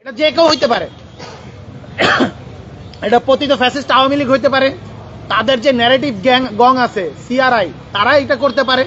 এটা যে কেউ হইতে পারে, এটা পতিত ফ্যাসিস্ট আওয়ামী লীগ হইতে পারে, তাদের যে ন্যারেটিভ গং আছে সিআরআই, তারা এটা করতে পারে।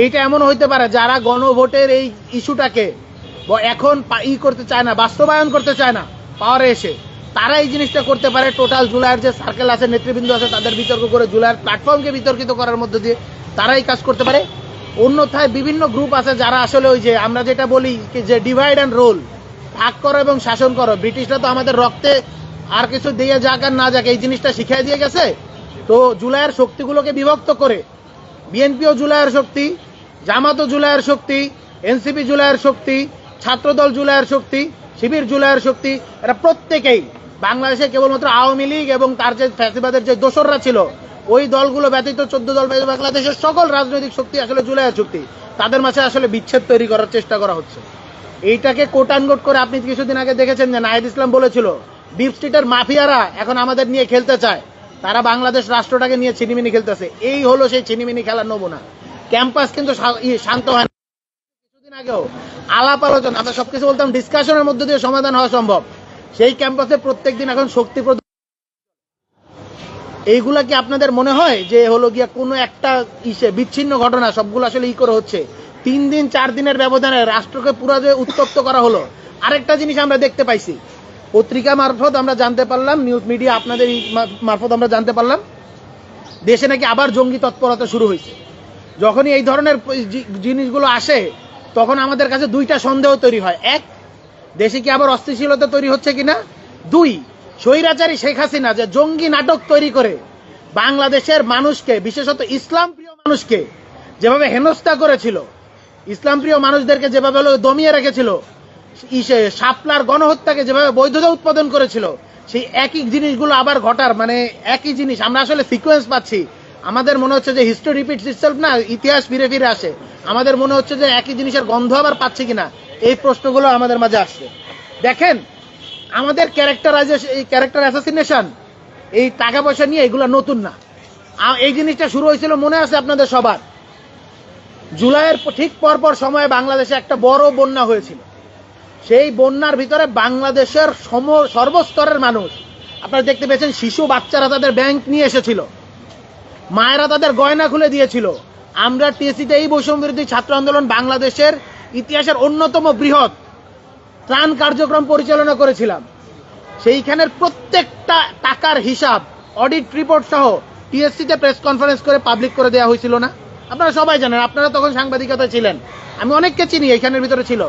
এইটা এমন হইতে পারে যারা গণভোটের এই ইস্যুটাকে এখন করতে চায় না, বাস্তবায়ন করতে চায় না পাওয়ারে এসে, তারা এই জিনিসটা করতে পারে। টোটাল জুলাইয়ের যে সার্কেল আছে, নেতৃবৃন্দ আছে, তাদের বিতর্ক করে জুলাইয়ের প্ল্যাটফর্মকে বিতর্কিত করার মধ্যে দিয়ে তারা এই কাজ করতে পারে। অন্যথায় বিভিন্ন গ্রুপ আছে যারা আসলে ওই যে আমরা যেটা বলি যে ডিভাইড অ্যান্ড রোল, ভাগ করো এবং শাসন করো। ব্রিটিশরা তো আমাদের রক্তে আর কিছু দিয়ে যাক আর না যাক এই জিনিসটা শিখিয়ে দিয়ে গেছে। তো জুলাইয়ের শক্তিগুলোকে বিভক্ত করে বিএনপিও জুলাইয়ের শক্তি, জামাতও জুলাইয়ের শক্তি, এনসিপি জুলাইয়ের শক্তি, ছাত্রদল জুলাইয়ের শক্তি, শিবির জুলাইয়ের শক্তি, এরা প্রত্যেকেই বাংলাদেশে কেবলমাত্র আওয়ামী লীগ এবং তার যে ফ্যাসিবাদের যে দোসররা ছিল ওই দলগুলো ব্যতীত 14 দল বাংলাদেশের সকল রাজনৈতিক শক্তি আসলে জুলাইয়ের শক্তি। তাদের মাঝে আসলে বিচ্ছেদ তৈরি করার চেষ্টা করা হচ্ছে। এইটাকে কোট আনকোট করে আপনি কিছুদিন আগে দেখেছেন যে নাহিদ ইসলাম বলেছিল ডিপ স্টেটের মাফিয়ারা এখন আমাদের নিয়ে খেলতে চায়, তারা বাংলাদেশ রাষ্ট্রটাকে নিয়ে ছিনিমিনি খেলতেছে। এই হলো সেই ছিনিমিনি খেলার নমুনা। ক্যাম্পাস কিন্তু শান্ত হয় না। কিছুদিন আগেও আলাপ আলোচনা, আমরা সবকিছু বলতাম ডিসকাশনের মধ্যে দিয়ে সমাধান হওয়া সম্ভব, সেই ক্যাম্পাসে প্রত্যেকদিন এখন শক্তি এইগুলা কি আপনাদের মনে হয় যে হলো গিয়া কোনো একটা বিচ্ছিন্ন ঘটনা? সবগুলো আসলে করে হচ্ছে 3 দিন 4 দিনের ব্যবধানে রাষ্ট্রকে পুরো যে উত্তপ্ত করা হলো। আরেকটা জিনিস আমরা দেখতে পাইছি, পত্রিকা মারফত আমরা জানতে পারলাম, নিউজ মিডিয়া আপনাদের মারফত আমরা জানতে পারলাম, দেশে নাকি আবার জঙ্গি তৎপরতা শুরু হয়েছে। যখনই এই ধরনের জিনিসগুলো আসে তখন আমাদের কাছে দুইটা সন্দেহ তৈরি হয়। এক, দেশে কি আবার অস্থিতিশীলতা তৈরি হচ্ছে কিনা। দুই, স্বৈরাচারী শেখ হাসিনা যে জঙ্গি নাটক তৈরি করে বাংলাদেশের মানুষকে, বিশেষত ইসলাম প্রিয় মানুষকে যেভাবে হেনস্থা করেছিল, ইসলাম প্রিয় মানুষদেরকে যেভাবে দমিয়ে রেখেছিল, শাপলার গণহত্যাকে যেভাবে বৈধতা উৎপাদন করেছিল, সেই একই জিনিসগুলো আবার ঘটার মানে একই জিনিস আমরা আসলে সিকোয়েন্স পাচ্ছি। আমাদের মনে হচ্ছে যে হিস্ট্রি রিপিটস ইটসেলফ না, ইতিহাস ফিরে ফিরে আসে। আমাদের মনে হচ্ছে যে একই জিনিসের গন্ধ আবার পাচ্ছি কিনা, এই প্রশ্নগুলো আমাদের মাঝে আসছে। দেখেন, আমাদের ক্যারেক্টার অ্যাসাসিনেশন, এই টাকা পয়সা নিয়ে এগুলো নতুন না। এই জিনিসটা শুরু হয়েছিল মনে আছে আপনাদের সবার, জুলাইয়ের ঠিক পরপর সময়ে বাংলাদেশে একটা বড় বন্যা হয়েছিল। সেই বন্যার ভিতরে বাংলাদেশের সর্বস্তরের মানুষ আপনারা দেখতে পেয়েছেন, শিশু বাচ্চারা তাদের ব্যাংক নিয়ে এসেছিল, মায়েরা তাদের গয়না খুলে দিয়েছিল। আমরা টিএসসিতে এই বৈষম্য বিরোধী ছাত্র আন্দোলন বাংলাদেশের ইতিহাসের অন্যতম বৃহৎ ত্রাণ কার্যক্রম পরিচালনা করেছিলাম। সেইখানের প্রত্যেকটা টাকার হিসাব, অডিট রিপোর্ট সহ টিএসসিতে প্রেস কনফারেন্স করে পাবলিক করে দেওয়া হয়েছিল না? আপনারা সবাই জানেন, আপনারা তখন সাংবাদিকতা ছিলেন, আমি অনেককে চিনি, এইখানের ভিতরে ছিল।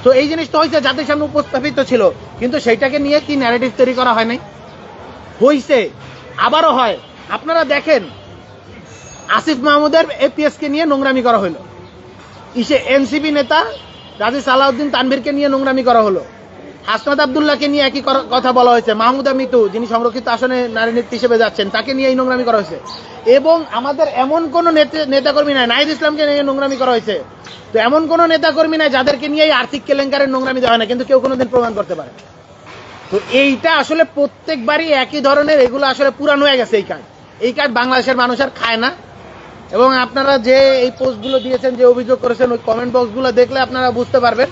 তো এই জিনিসটা হয়েছে জাতির সামনে উপস্থাপিত ছিল, কিন্তু সেইটাকে নিয়ে কি ন্যারেটিভ তৈরি করা হয় নাই? হইছে, আবারও হয়। আপনারা দেখেন, আসিফ মাহমুদের এপিএসকে নিয়ে নোংরামি করা হলো, এনসিপি নেতা গাজী সালাউদ্দিন তানভীরকে নিয়ে নোংরামি করা হলো, হাসনাত আব্দুল্লাহকে নিয়ে একই কথা বলা হয়েছে, মাহমুদা মিতু যিনি সংরক্ষিত আসনে নারী নেত্রী হিসেবে যাচ্ছেন তাকে নিয়ে এই নোংরামি করা হয়েছে। এবং আমাদের এমন কোন নেতাকর্মী নাই, নাহিদ ইসলামকে নিয়ে নোংরামি করা হয়েছে, তো এমন কোন নেতাকর্মী নাই যাদেরকে নিয়ে আর্থিক কেলেঙ্কারের নোংরামি দেওয়া হয় না, কিন্তু কেউ কোনোদিন প্রমাণ করতে পারে। তো এইটা আসলে প্রত্যেকবারই একই ধরনের, এগুলো আসলে পুরানো হয়ে গেছে। এই কার্ড বাংলাদেশের মানুষ আর খায় না। এবং আপনারা যে এই পোস্টগুলো দিয়েছেন, যে অভিযোগ করেছেন, ওই কমেন্ট বক্সগুলো দেখলে আপনারা বুঝতে পারবেন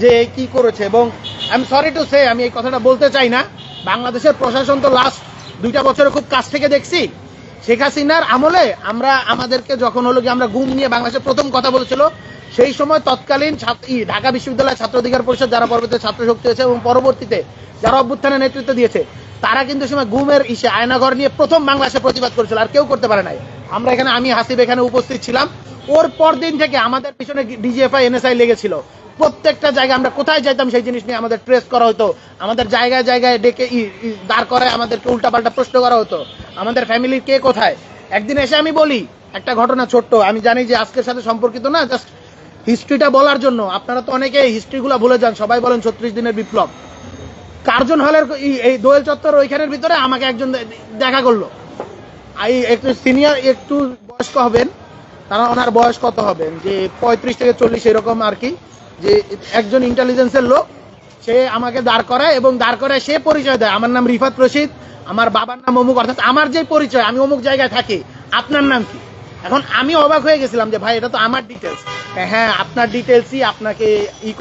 যে কি করেছে। এবং আমি সরি টু সে, আমি এই কথাটা বলতে চাই না, বাংলাদেশের প্রশাসন তো লাস্ট 2টা বছরে খুব কাছ থেকে দেখছি। শেখ হাসিনার আমলে আমাদেরকে যখন হলো কি আমরা গুম নিয়ে বাংলাদেশের প্রথম কথা বলেছিল, সেই সময় তৎকালীন ঢাকা বিশ্ববিদ্যালয় ছাত্র অধিকার পরিষদ, যারা পরবর্তীতে ছাত্র শক্তি হয়েছে এবং পরবর্তীতে যারা অভ্যুত্থানের নেতৃত্ব দিয়েছে, তারা কিন্তু সময় গুমের আয়নাঘর নিয়ে প্রথম বাংলাদেশে প্রতিবাদ করেছিল, আর কেউ করতে পারে নাই। আমরা এখানে, আমি হাসিব এখানে উপস্থিত ছিলাম। ওর পর দিন থেকে আমাদের পিছনে ডিজিএফআই এনএসআই লেগেছিল। প্রত্যেকটা জায়গায় আমরা কোথায় যাইতাম সেই জিনিস নিয়ে আমাদের ট্রেস করা হতো, আমাদের জায়গায় জায়গায় ডেকে দাঁড় করায় আমাদেরকে উল্টাপাল্টা প্রশ্ন করা হতো, আমাদের ফ্যামিলির কে কোথায়। একদিন এসে আমি বলি একটা ঘটনা ছোট্ট, আমি জানি যে আজকের সাথে সম্পর্কিত না, জাস্ট হিস্ট্রিটা বলার জন্য। আপনারা তো অনেকে হিস্ট্রিগুলো ভুলে যান, সবাই বলেন 36 দিনের বিপ্লব। কার্জন হলের এই দোয়েল চত্বর ওইখানের ভিতরে আমাকে একজন দেখা করলো, একটু সিনিয়র, একটু বয়স্ক হবেন, তারা ওনার বয়স কত হবেন, যে 35 থেকে 40 এরকম আর কি, যে একজন ইন্টেলিজেন্সের লোক। সে আমাকে দাঁড় করায় এবং দাঁড় করায় সে পরিচয় দেয়, আমার নাম রিফাত রশিদ, আমার বাবার নাম অমুক, অর্থাৎ আমার যে পরিচয়, আমি অমুক জায়গায় থাকি, আপনার নাম কি? এখন আমি অবাক হয়ে গেছিলাম যে ভাই এটা তো আমার ডিটেলস। হ্যাঁ, আপনার ডিটেলসই আপনাকে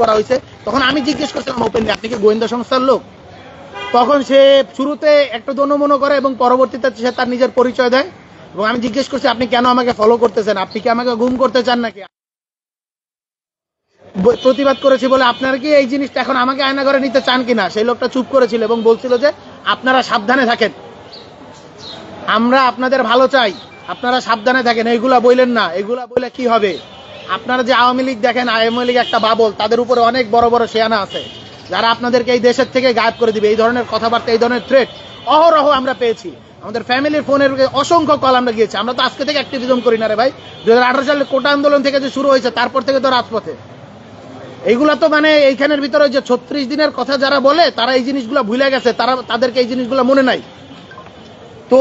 করা হয়েছে, তখন আমি জিজ্ঞেস করছিলাম ওপেনলি, আপনি কি গোয়েন্দা সংস্থার লোক? তখন সে শুরুতে একটু দনমনো করে এবং পরবর্তীতে সে তার নিজের পরিচয় দেয়। এবং আমি জিজ্ঞেস করছি, আপনি কেন আমাকে ফলো করতেছেন? আপনি কি আমাকে গুম করতে চান নাকি? প্রতিবাদ করেছি বলে আপনারা কি এই জিনিসটা এখন আমাকে আয়না করে নিতে চান কিনা? সেই লোকটা চুপ করেছিল এবং বলছিল যে আপনারা সাবধানে থাকেন, আমরা আপনাদের ভালো চাই, আপনারা সাবধানে থাকেন, এইগুলা বললেন না, এগুলা বলে কি হবে? আপনারা যে আওয়ামী লীগ দেখেন, আওয়ামী লীগ একটা বাবল, তাদের উপরে অনেক বড় বড় শেয়ানা আছে যারা আপনাদেরকে এই দেশের থেকে গায়েব করে দিবে। এই ধরনের কথাবার্তা, এই ধরনের থ্রেট অহরহ আমরা পেয়েছি। আমাদের ফ্যামিলির ফোনের অসংখ্য কল আমরা গিয়েছি। আমরা তো আজকে থেকে অ্যাক্টিভিজম করি না রে ভাই, 2018 সালে কোটা আন্দোলন থেকে যে শুরু হয়েছে তারপর থেকে তো রাজপথে। এইগুলা তো মানে এইখানের ভিতরে যে 36 দিনের কথা যারা বলে তারা এই জিনিসগুলো ভুলে গেছে, তাদেরকে এই জিনিসগুলো মনে নাই। তো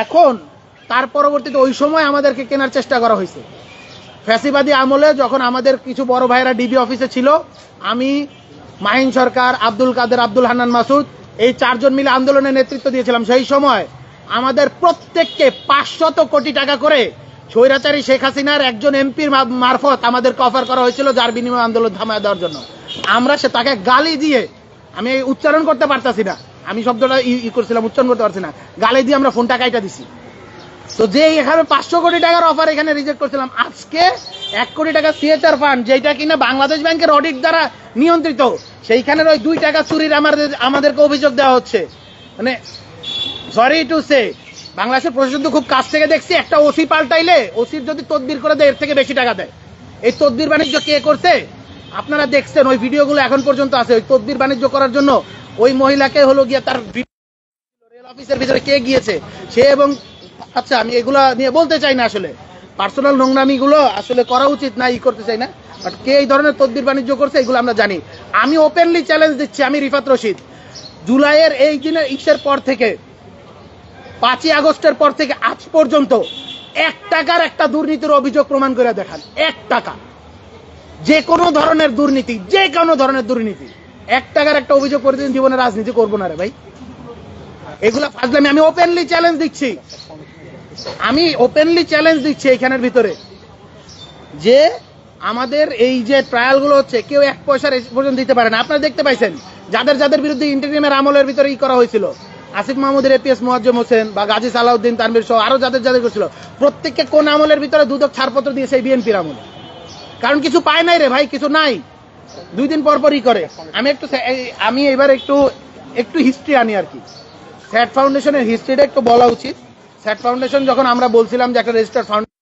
এখন তার পরবর্তীতে ওই সময় আমাদেরকে কেনার চেষ্টা করা হয়েছে। ফ্যাসিবাদী আমলে যখন আমাদের কিছু বড় ভাইরা ডিবি অফিসে ছিল, আমি, মাহিন সরকার, আব্দুল কাদের, আব্দুল হান্নান মাসুদ, এই 4 জন মিলে আন্দোলনের নেতৃত্ব দিয়েছিলাম। সেই সময় আমাদের প্রত্যেককে 500 কোটি টাকা করে স্বৈরাচারী শেখ হাসিনার একজন এমপির মারফত আমাদেরকে অফার করা হয়েছিল, যার বিনিময়ে আন্দোলন থামায় দেওয়ার জন্য। আমরা সে তাকে গালি দিয়ে, আমি উচ্চারণ করতে পারতাছি না, আমি শব্দটা করছিলাম, উচ্চারণ করতে পারছি না, গালি দিয়ে আমরা ফোনটা কাইটা দিছি। তো যে এখানে 500 কোটি টাকার অফার এখানে রিজেক্ট করছিলাম, আজকে 1 কোটি টাকা সিএচআর ফান্ড, যেটা কিনা বাংলাদেশ ব্যাংকের অডিট দ্বারা নিয়ন্ত্রিত, সেইখানের ওই 2 টাকা চুরির আমাদেরকে অভিযোগ দেওয়া হচ্ছে। মানে সরি টু সে, বাংলাদেশের প্রশাসন তো খুব কাছ থেকে দেখছি, একটা ওসি পাল্টাইলে ওসির যদি তদবির করে দেয় এর থেকে বেশি টাকা দেয়। এই তদবির বাণিজ্য কে করছে আপনারা দেখছেন, ওই ভিডিওগুলো এখন পর্যন্ত আছে। ওই তদবির বাণিজ্য করার জন্য ওই মহিলাকে হলো গিয়া তার রেল অফিসের ভিতরে কে গিয়েছে সে, এবং আচ্ছা আমি এগুলা নিয়ে বলতে চাই না, আসলে পার্সোনাল নোংরামি গুলো আসলে করা উচিত না, করতে চাই না, বাট কে এই ধরনের তদবির বাণিজ্য করছে এগুলো আমরা জানি। আমি ওপেনলি চ্যালেঞ্জ দিচ্ছি, আমি রিফাত রশিদ, জুলাইয়ের এই দিনের ইসের পর থেকে 5ই আগস্টের পর থেকে আজ পর্যন্ত 1 টাকার একটা দুর্নীতির অভিযোগ প্রমাণ করে দেখান। 1 টাকা, যে কোনো ধরনের দুর্নীতি, যে কোনো ধরনের দুর্নীতি, 1 টাকার একটা অভিযোগ করে দিন, জীবনে রাজনীতি করবো না রে ভাই। এগুলা ফাজলামি। আমি ওপেনলি চ্যালেঞ্জ দিচ্ছি, আমি ওপেনলি চ্যালেঞ্জ দিচ্ছি এখানের ভিতরে যে আমাদের এই যে ট্রায়াল গুলো হচ্ছে, কেউ 1 পয়সার পর্যন্ত দিতে পারে না। আপনারা দেখতে পাইছেন যাদের যাদের বিরুদ্ধে ইন্টারিমের আমলের ভিতরে করা হয়েছিল, আসিফ মাহমুদের, এপিএস মোয়াজ্জেম হোসেন বা গাজী সালাউদ্দিন তানভীর সহ আরো যাদের যাদের করছিল, প্রত্যেককে কোন আমলের ভিতরে দুদক ছাড়পত্র দিয়েছে এই বিএনপির আমলে। কারণ কিছু পায় নাই রে ভাই, কিছু নাই, 2 দিন পর পরই করে। আমি এবার একটু হিস্ট্রি আনি আর কি। স্যাট ফাউন্ডেশনের হিস্ট্রিটা একটু বলা উচিত। স্যাট ফাউন্ডেশন যখন আমরা বলছিলাম যে একটা রেজিস্টার্ড ফাউন্ডেশন,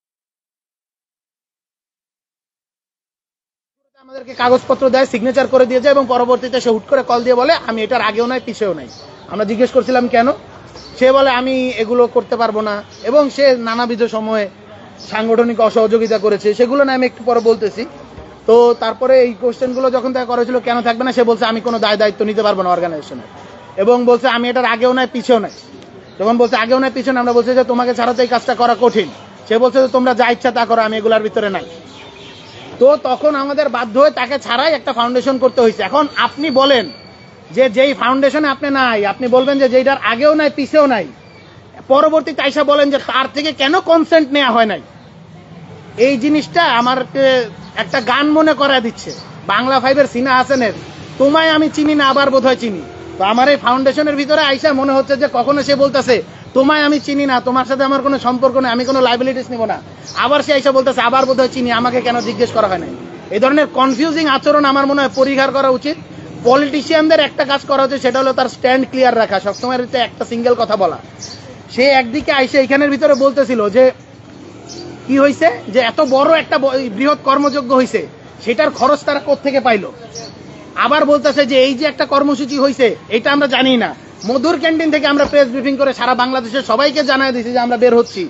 আমাদেরকে কাগজপত্র দেয়, সিগনেচার করে দিয়ে যায় এবং পরবর্তীতে সে হুট করে কল দিয়ে বলে আমি এটার আগেও নাই পিছেও নাই। আমরা জিজ্ঞেস করছিলাম কেন, সে বলে আমি এগুলো করতে পারবো না, এবং সে নানাবিধ সময়ে সাংগঠনিক অসহযোগিতা করেছে, সেগুলো না আমি একটু পরে বলতেছি। তো তারপরে এই কোশ্চেনগুলো যখন তাকে করা হয়েছিল কেন থাকবে না, সে বলছে আমি কোনো দায়িত্ব নিতে পারবো না অর্গানাইজেশনের, এবং বলছে আমি এটার আগেও নাই পিছেও নাই। যখন বলছে আগেও নাই পিছনে, আমরা বলছি যে তোমাকে ছাড়া তো এই কাজটা করা কঠিন। সে বলছে যে তোমরা যা ইচ্ছা তা করো, আমি এগুলার ভিতরে নাই। তো তখন আমাদের বাধ্য হয়ে তাকে ছাড়াই একটা ফাউন্ডেশন করতে হয়েছে। এখন আপনি বলেন যে যেই ফাউন্ডেশনে আপনি নাই, আপনি বলবেন যে যেটার আগেও নাই পিছেও নাই, পরবর্তীতে আইসা বলেন যে তার থেকে কেন কনসেন্ট নেওয়া হয় নাই। এই জিনিসটা আমার একটা গান মনে করা দিচ্ছে, বাংলা 5-এর সিনা হাসানের তোমায় আমি চিনি না আবার বোধহয় চিনি। তো আমার এই ফাউন্ডেশনের ভিতরে আইসা মনে হচ্ছে যে কখনো সে বলতেছে তোমায় আমি চিনি না, তোমার সাথে আমার কোনো সম্পর্ক নেই, আমি কোনো লাইবিলিটিস নিব না, আবার সে আইসা বলতেছে আবার বোধহয় চিনি, আমাকে কেন জিজ্ঞেস করা হয় নাই। এই ধরনের কনফিউজিং আচরণ আমার মনে হয় পরিহার করা উচিত। পলিটিশিয়ানদের একটা কাজ করা হচ্ছে, সেটা হলো তার স্ট্যান্ড ক্লিয়ার রাখা, সবসময় একটা সিঙ্গেল কথা বলা। সে একদিকে আইসে এখানের ভিতরে বলতেছিল যে কি হয়েছে, যে এত বড় একটা বৃহৎ কর্মযজ্ঞ হয়েছে, সেটার খরচ তারা কোত্থেকে পাইলো। আবার বলতেছে যে এই যে একটা কর্মসূচি হয়েছে এটা আমরা জানি না, মধুর ক্যান্টিন থেকে আমরা প্রেস ব্রিফিং করে সারা বাংলাদেশের সবাইকে জানাই দিয়েছি যে আমরা বের হচ্ছি,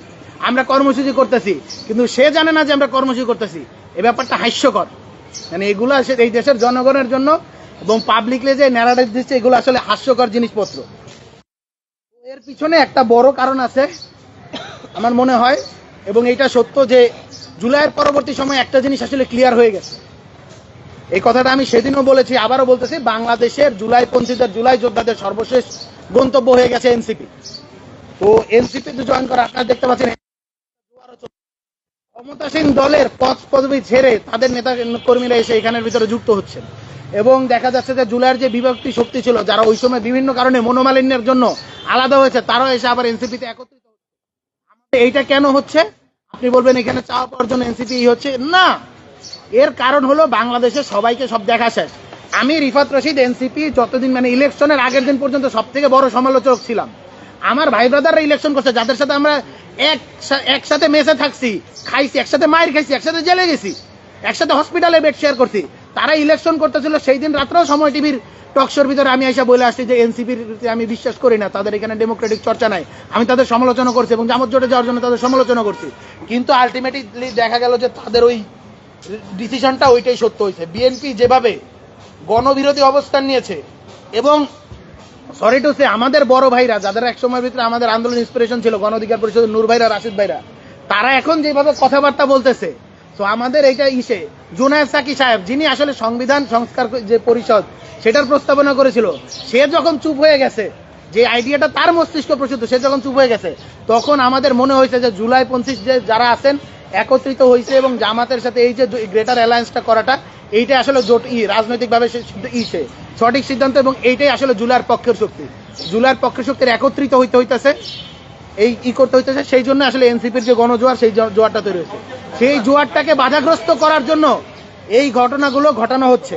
আমরা কর্মসূচি করতেছি, কিন্তু সে জানে না যে আমরা কর্মসূচি করতেছি। এই ব্যাপারটা হাস্যকর। মানে এগুলো এই দেশের জনগণের জন্য এবং পাবলিকলি যে ন্যারেটিভ দিচ্ছে, এগুলো আসলে হাস্যকর জিনিসপত্র। এর পিছনে একটা বড় কারণ আছে আমার মনে হয়, এবং এটা সত্য যে জুলাইয়ের পরবর্তী সময় একটা জিনিস আসলে ক্লিয়ার হয়ে গেছে। এই কথাটা আমি সেদিনও বলেছি, আবারও বলতেছি, বাংলাদেশের জুলাই পন্থীদের, জুলাই যোদ্ধাদের সর্বশেষ গন্তব্য হয়ে গেছে এনসিপি। তো এনসিপি জয়েন করা আপনারা দেখতে পাচ্ছেন, ক্ষমতাসীন দলের পদ পদবি ছেড়ে তাদের নেতা কর্মীরা এসে এখানের ভিতরে যুক্ত হচ্ছেন। এবং দেখা যাচ্ছে যে জুলাইয়ের যে বিভক্তি শক্তি ছিল, যারা ওই সময় বিভিন্ন কারণে মনোমালিন্যের জন্য আলাদা হয়েছে, তারাও এসে আবার এনসিপিতে একত্রিত হচ্ছে। এইটা কেন হচ্ছে? আপনি বলবেন এখানে চাওয়া পাওয়ার জন্য এনসিপি হচ্ছে না। এর কারণ হলো বাংলাদেশে সবাইকে সব দেখা শেষ। আমি রিফাত রশিদ এনসিপি যতদিন মানে ইলেকশনের আগের দিন পর্যন্ত সব থেকে বড় সমালোচক ছিলাম। আমার ভাই ব্রাদাররা ইলেকশন করছে, যাদের সাথে আমরা একসাথে মেসে থাকছি, খাইছি, একসাথে মায়ের খাইছি, একসাথে জেলে গেছি, একসাথে হসপিটালে বেড শেয়ার করছি, তারা ইলেকশন করতেছিল। সেই দিন রাত্রেও সময় টিভির টকশোর ভিতরে আমি এসে বলে আসছি যে এনসিপির আমি বিশ্বাস করি না, তাদের এখানে ডেমোক্রেটিক চর্চা নাই। আমি তাদের সমালোচনা করছি এবং জামাত জোটে যাওয়ার জন্য তাদের সমালোচনা করছি। কিন্তু আলটিমেটলি দেখা গেল যে তাদের ওই ডিসিশনটা ওইটাই সত্য হয়েছে। বিএনপি যেভাবে গণবিরোধী অবস্থান নিয়েছে এবং সরি টু সে আমাদের বড় ভাইরা, যাদের এক সময়ের ভিতরে আমাদের আন্দোলন ইন্সপিরেশন ছিল, গণ অধিকার পরিষদের নূর ভাইরা, রাশিদ ভাইরা, তারা এখন যেভাবে কথাবার্তা বলতেছে, তো আমাদের এইটা জুনায়েদ সাকি সাহেব, যিনি আসলে সংবিধান সংস্কার যে পরিষদ সেটার প্রস্তাবনা করেছিল, সে যখন চুপ হয়ে গেছে, যে আইডিয়াটা তার মস্তিষ্ক প্রসূত, সে যখন চুপ হয়ে গেছে, তখন আমাদের মনে হয়েছে যে জুলাইপন্থী যে যারা আছেন একত্রিত হয়েছে এবং জামাতের সাথে এই যে গ্রেটার অ্যালায়েন্সটা করাটা, এইটা আসলে জোট রাজনৈতিকভাবে সঠিক সিদ্ধান্ত এবং এইটাই আসলে জুলাইয়ের পক্ষের শক্তি। জুলাইয়ের পক্ষের শক্তির একত্রিত হইতেছে, এই করতে হইতেছে। সেই জন্য আসলে এনসিপির যে গণজোয়ার, সেই জোয়ারটা তৈরি হয়েছে। সেই জোয়ারটাকে বাধাগ্রস্ত করার জন্য এই ঘটনাগুলো ঘটানো হচ্ছে।